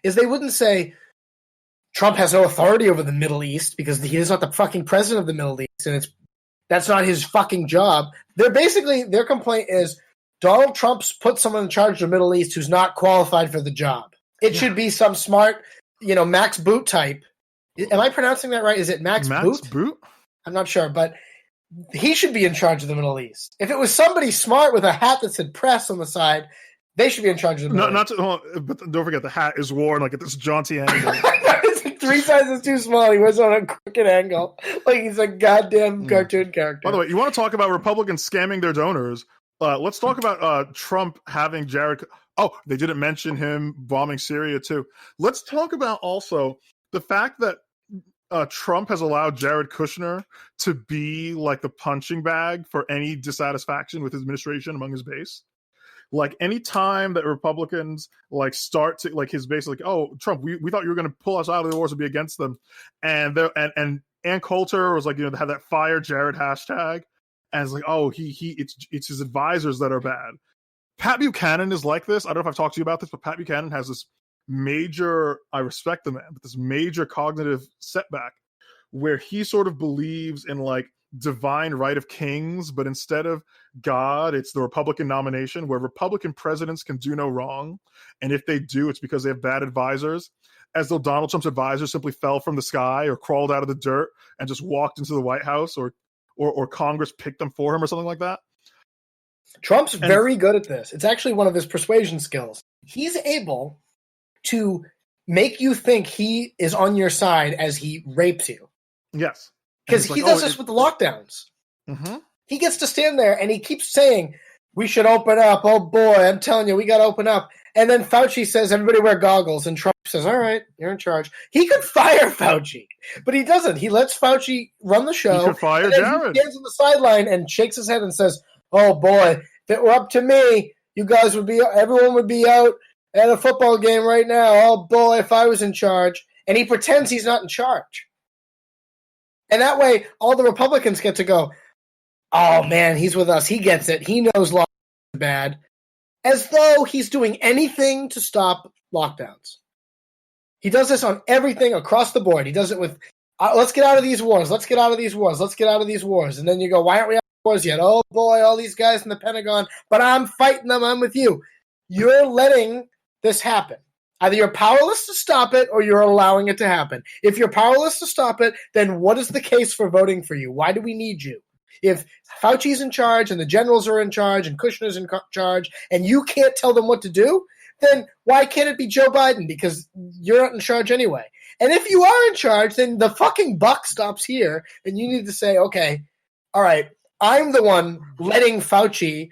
is they wouldn't say Trump has no authority over the Middle East because he is not the fucking president of the Middle East, and that's not his fucking job. Their complaint is Donald Trump's put someone in charge of the Middle East who's not qualified for the job. It should be some smart, Max Boot type. Am I pronouncing that right? Is it Max Boot? I'm not sure, but he should be in charge of the Middle East. If it was somebody smart with a hat that said press on the side, they should be in charge of the Middle East. But don't forget the hat is worn like at this jaunty angle. It's 3 sizes too small. He wears it on a crooked angle. Like he's a goddamn cartoon character. By the way, you want to talk about Republicans scamming their donors? Let's talk about Trump having Jared. Oh, they didn't mention him bombing Syria too. Let's talk about also the fact that Trump has allowed Jared Kushner to be like the punching bag for any dissatisfaction with his administration among his base. Like any time that Republicans like start to like his base, like, oh, Trump, we thought you were going to pull us out of the wars and be against them, and Ann Coulter was like, they had that fire Jared hashtag, and it's like, oh, it's his advisors that are bad. Pat Buchanan is like this. I don't know if I've talked to you about this, but Pat Buchanan has this major, I respect the man, but this major cognitive setback where he sort of believes in like divine right of kings, but instead of God, it's the Republican nomination where Republican presidents can do no wrong. And if they do, it's because they have bad advisors, as though Donald Trump's advisors simply fell from the sky or crawled out of the dirt and just walked into the White House or Congress picked them for him or something like that. Trump's very good at this. It's actually one of his persuasion skills. He's able to make you think he is on your side as he rapes you. Yes. Because he does this with the lockdowns. Mm-hmm. He gets to stand there and he keeps saying, we should open up. Oh, boy, I'm telling you, we got to open up. And then Fauci says, everybody wear goggles. And Trump says, all right, you're in charge. He could fire Fauci, but he doesn't. He lets Fauci run the show. He could fire Jared. He stands on the sideline and shakes his head and says, oh, boy, if it were up to me, everyone would be out at a football game right now. Oh, boy, if I was in charge. And he pretends he's not in charge. And that way, all the Republicans get to go, oh, man, he's with us. He gets it. He knows lockdowns are bad. As though he's doing anything to stop lockdowns. He does this on everything across the board. He does it with, let's get out of these wars. Let's get out of these wars. Let's get out of these wars. And then you go, why aren't we out of wars yet? Oh, boy, all these guys in the Pentagon. But I'm fighting them. I'm with you. You're letting this happen. Either you're powerless to stop it or you're allowing it to happen. If you're powerless to stop it, then what is the case for voting for you? Why do we need you? If Fauci's in charge and the generals are in charge and Kushner's in charge and you can't tell them what to do, then why can't it be Joe Biden? Because you're not in charge anyway. And if you are in charge, then the fucking buck stops here and you need to say, okay, all right, I'm the one letting Fauci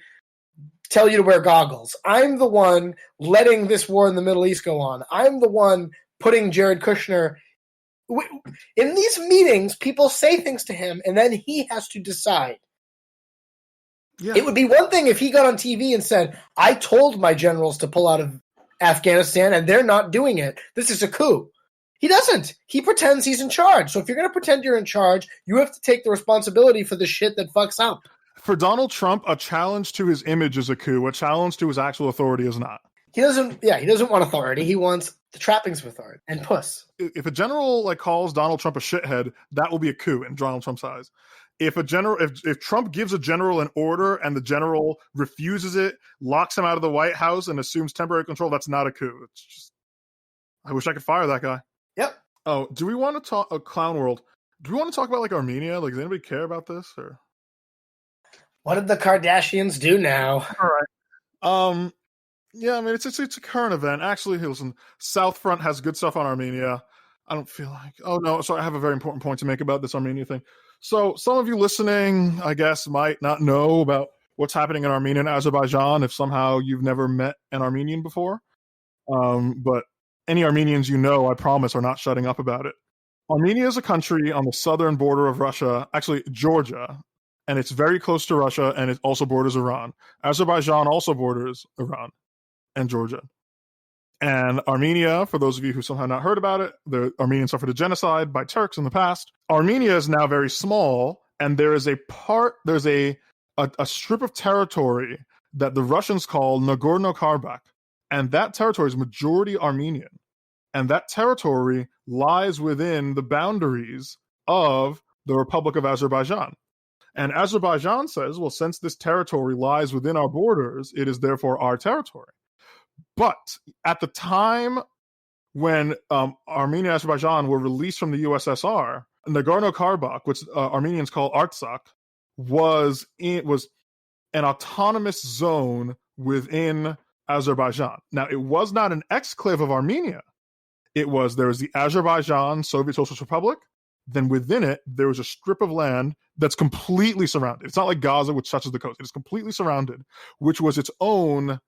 tell you to wear goggles. I'm the one letting this war in the Middle East go on. I'm the one putting Jared Kushner. In these meetings, people say things to him, and then he has to decide. Yeah. It would be one thing if he got on TV and said, I told my generals to pull out of Afghanistan, and they're not doing it. This is a coup. He doesn't. He pretends he's in charge. So if you're going to pretend you're in charge, you have to take the responsibility for the shit that fucks up. For Donald Trump, a challenge to his image is a coup. A challenge to his actual authority is not. He doesn't want authority. He wants the trappings of authority and puss. If a general calls Donald Trump a shithead, that will be a coup in Donald Trump's eyes. If Trump gives a general an order and the general refuses it, locks him out of the White House and assumes temporary control, that's not a coup. It's just, I wish I could fire that guy. Yep. Oh, do we want to talk Clown World? Do we want to talk about Armenia? Does anybody care about this or? What did the Kardashians do now? All right. Yeah, I mean, it's a current event. Actually, listen, South Front has good stuff on Armenia. I don't feel like... Oh, no, sorry, I have a very important point to make about this Armenia thing. So some of you listening, I guess, might not know about what's happening in Armenia and Azerbaijan if somehow you've never met an Armenian before. But any Armenians you know, I promise, are not shutting up about it. Armenia is a country on the southern border of Russia, actually Georgia, and it's very close to Russia, and it also borders Iran. Azerbaijan also borders Iran and Georgia. And Armenia, for those of you who somehow not heard about it, the Armenians suffered a genocide by Turks in the past. Armenia is now very small, and there's a strip of territory that the Russians call Nagorno-Karabakh, and that territory is majority Armenian. And that territory lies within the boundaries of the Republic of Azerbaijan. And Azerbaijan says, well, since this territory lies within our borders, it is therefore our territory. But at the time when Armenia and Azerbaijan were released from the USSR, Nagorno-Karabakh, which Armenians call Artsakh, was an autonomous zone within Azerbaijan. Now, it was not an exclave of Armenia. There was the Azerbaijan Soviet Socialist Republic. Then within it, there was a strip of land that's completely surrounded. It's not like Gaza, which touches the coast. It is completely surrounded, which was its own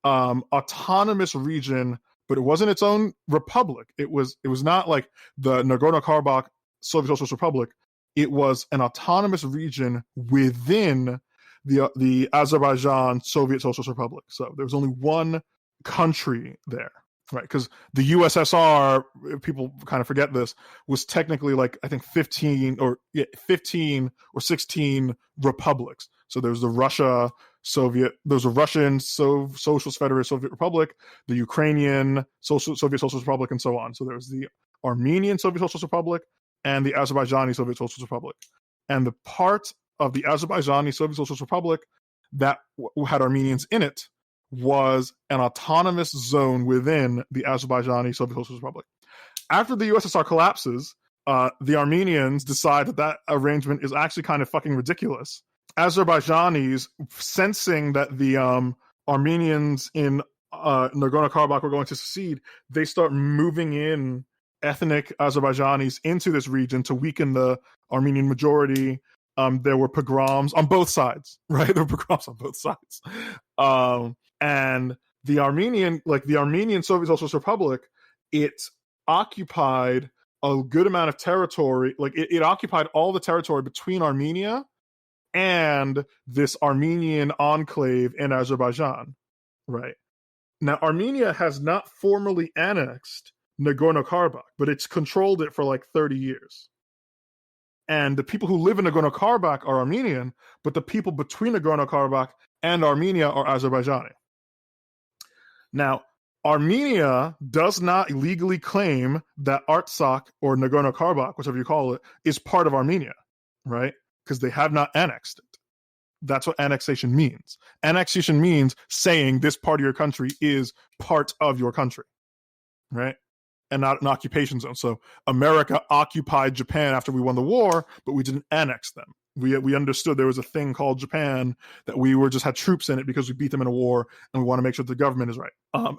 autonomous region, but it wasn't its own republic. It was not like the Nagorno-Karabakh Soviet Socialist Republic. It was an autonomous region within the Azerbaijan Soviet Socialist Republic. So there was only one country there. Right, because the USSR, people kind of forget this, was technically like I think 15 or 16 republics. So there's the Russian Socialist Federation Soviet Republic, the Ukrainian Soviet Socialist Republic, and so on. So there was the Armenian Soviet Socialist Republic and the Azerbaijani Soviet Socialist Republic. And the part of the Azerbaijani Soviet Socialist Republic that had Armenians in it was an autonomous zone within the Azerbaijani Soviet Socialist Republic. After the USSR collapses, the Armenians decide that arrangement is actually kind of fucking ridiculous. Azerbaijanis, sensing that the Armenians in Nagorno-Karabakh were going to secede, they start moving in ethnic Azerbaijanis into this region to weaken the Armenian majority. There were pogroms on both sides, right? There were pogroms on both sides. And the Armenian Soviet Socialist Republic, it occupied a good amount of territory. Like it occupied all the territory between Armenia and this Armenian enclave in Azerbaijan, right? Now, Armenia has not formally annexed Nagorno-Karabakh, but it's controlled it for like 30 years. And the people who live in Nagorno-Karabakh are Armenian, but the people between Nagorno-Karabakh and Armenia are Azerbaijani. Now, Armenia does not legally claim that Artsakh or Nagorno-Karabakh, whichever you call it, is part of Armenia, right? Because they have not annexed it. That's what annexation means. Annexation means saying this part of your country is part of your country, right? And not an occupation zone. So America occupied Japan after we won the war, but we didn't annex them. We understood there was a thing called Japan that we just had troops in it because we beat them in a war, and we want to make sure the government is right.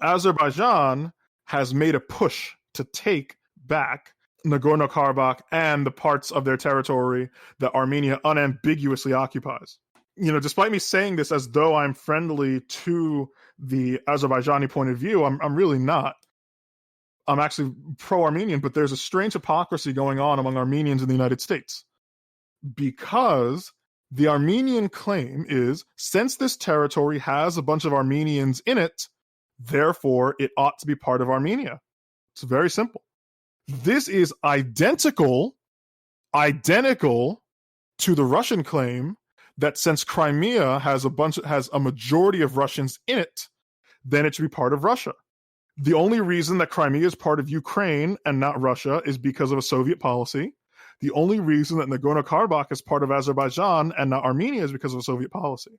Azerbaijan has made a push to take back Nagorno-Karabakh and the parts of their territory that Armenia unambiguously occupies. You know, despite me saying this as though I'm friendly to the Azerbaijani point of view, I'm really not. I'm actually pro-Armenian, but there's a strange hypocrisy going on among Armenians in the United States. Because the Armenian claim is, since this territory has a bunch of Armenians in it, therefore it ought to be part of Armenia. It's very simple. This is identical to the Russian claim that since Crimea has a majority of Russians in it, then it should be part of Russia. The only reason that Crimea is part of Ukraine and not Russia is because of a Soviet policy. The only reason that Nagorno-Karabakh is part of Azerbaijan and not Armenia is because of a Soviet policy.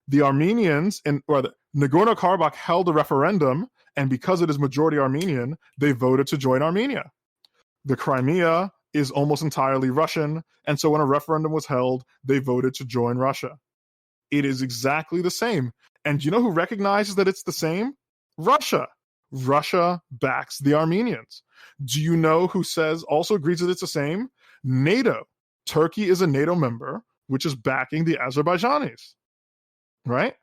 The Armenians, Nagorno-Karabakh held a referendum, and because it is majority Armenian, they voted to join Armenia. The Crimea is almost entirely Russian, and so when a referendum was held, they voted to join Russia. It is exactly the same. And do you know who recognizes that it's the same? Russia. Russia backs the Armenians. Do you know who also agrees that it's the same? NATO. Turkey is a NATO member, which is backing the Azerbaijanis, right?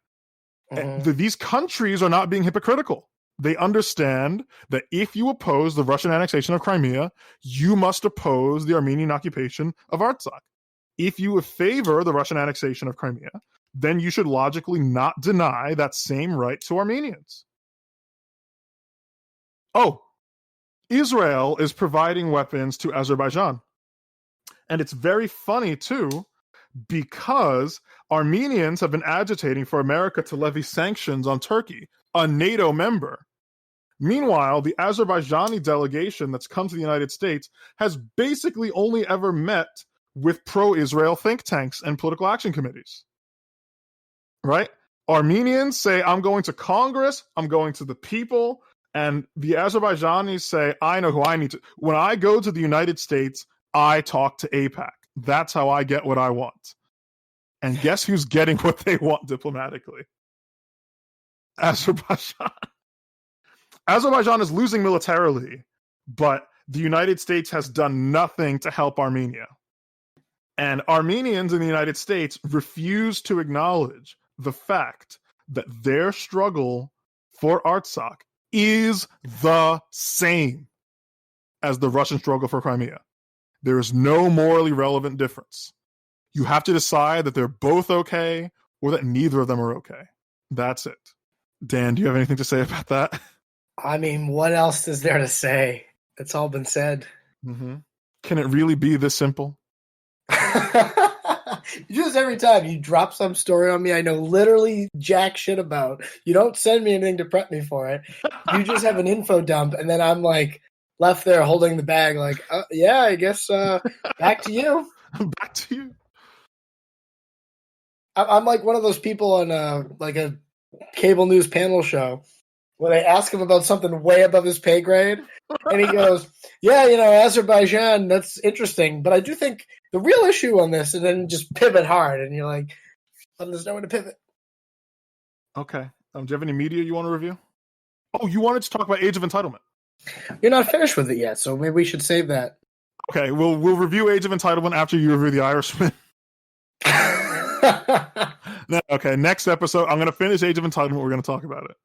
These countries are not being hypocritical. They understand that if you oppose the Russian annexation of Crimea, you must oppose the Armenian occupation of Artsakh. If you favor the Russian annexation of Crimea, then you should logically not deny that same right to Armenians. Oh, Israel is providing weapons to Azerbaijan. And it's very funny, too, because Armenians have been agitating for America to levy sanctions on Turkey, a NATO member. Meanwhile, the Azerbaijani delegation that's come to the United States has basically only ever met with pro-Israel think tanks and political action committees. Right? Armenians say, I'm going to Congress, I'm going to the people, and the Azerbaijanis say, I know who I need to. When I go to the United States, I talk to AIPAC. That's how I get what I want. And guess who's getting what they want diplomatically? Azerbaijan. Azerbaijan is losing militarily, but the United States has done nothing to help Armenia. And Armenians in the United States refuse to acknowledge the fact that their struggle for Artsakh is the same as the Russian struggle for Crimea. There is no morally relevant difference. You have to decide that they're both okay or that neither of them are okay. That's it. Dan, do you have anything to say about that? I mean, what else is there to say? It's all been said. Mm-hmm. Can it really be this simple? You do this every time. You drop some story on me I know literally jack shit about. You don't send me anything to prep me for it. You just have an info dump, and then I'm like left there holding the bag like, yeah, I guess back to you. Back to you. I'm like one of those people on like a cable news panel show where they ask him about something way above his pay grade, and he goes, yeah, Azerbaijan, that's interesting, but I do think the real issue on this, and then just pivot hard, and you're like, well, there's nowhere to pivot. Okay. Do you have any media you want to review? Oh, you wanted to talk about Age of Entitlement. You're not finished with it yet, so maybe we should save that. Okay, we'll review Age of Entitlement after you review The Irishman. Okay, next episode, I'm going to finish Age of Entitlement. We're going to talk about it.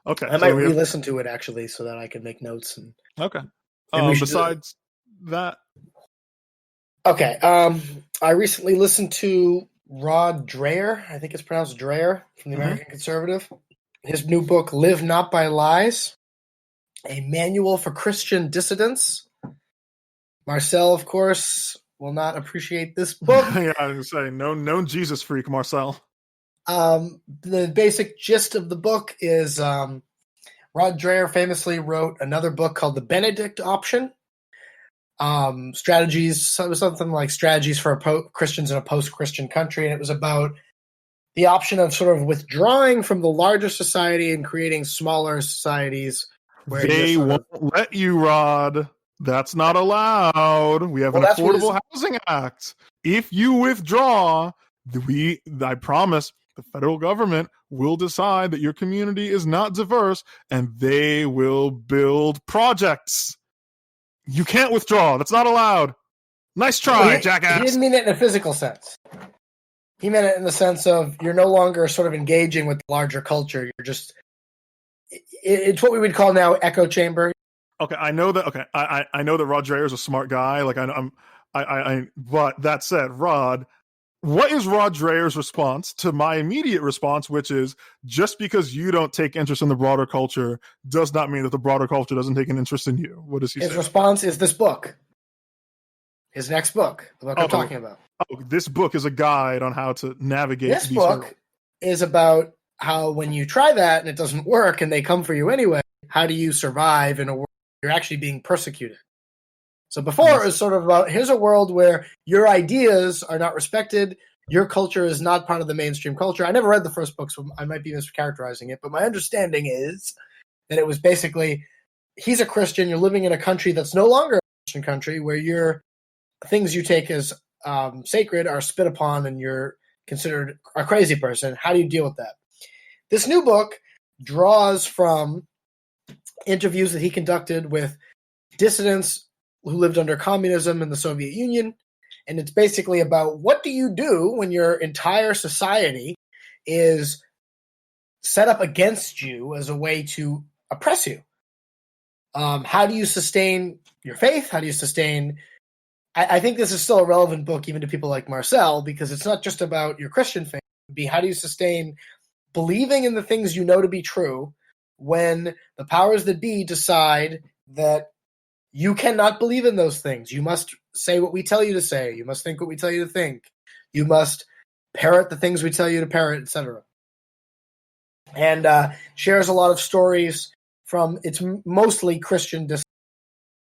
Okay. I might re-listen to it, actually, so that I can make notes. Okay. Besides that... Okay. I recently listened to Rod Dreher. I think it's pronounced Dreher, from the American Conservative. His new book, Live Not by Lies, a manual for Christian dissidents. Marcel, of course, will not appreciate this book. Yeah, I was going to say, no Jesus freak, Marcel. The basic gist of the book is Rod Dreher famously wrote another book called The Benedict Option. Strategies, something like strategies for Christians in a post-Christian country, and it was about the option of sort of withdrawing from the larger society and creating smaller societies. Where they won't let you, Rod. That's not allowed. We have an Affordable Housing Act. If you withdraw, I promise, the federal government will decide that your community is not diverse, and they will build projects. You can't withdraw. That's not allowed. Nice try, jackass. He didn't mean it in a physical sense. He meant it in the sense of you're no longer sort of engaging with the larger culture. You're just it's what we would call now echo chamber. Okay, I know that. Okay, I know that Rod Dreher is a smart guy. Like but that said, Rod, what is Rod Dreher's response to my immediate response, which is just because you don't take interest in the broader culture does not mean that the broader culture doesn't take an interest in you. What does he say? His response is this book. His next book, the book I'm talking about. Oh, this book is a guide on how to navigate. This book is about how when you try that and it doesn't work and they come for you anyway, how do you survive in a world where you're actually being persecuted? So before it was sort of about, here's a world where your ideas are not respected, your culture is not part of the mainstream culture. I never read the first book, so I might be mischaracterizing it, but my understanding is that it was basically, he's a Christian, you're living in a country that's no longer a Christian country, where your things you take as sacred are spit upon and you're considered a crazy person. How do you deal with that? This new book draws from interviews that he conducted with dissidents who lived under communism in the Soviet Union. And it's basically about what do you do when your entire society is set up against you as a way to oppress you? How do you sustain your faith? How do you sustain... I think this is still a relevant book even to people like Marcel, because it's not just about your Christian faith. It would be how do you sustain believing in the things you know to be true when the powers that be decide that you cannot believe in those things. You must say what we tell you to say. You must think what we tell you to think. You must parrot the things we tell you to parrot, etc. And shares a lot of stories from its mostly Christian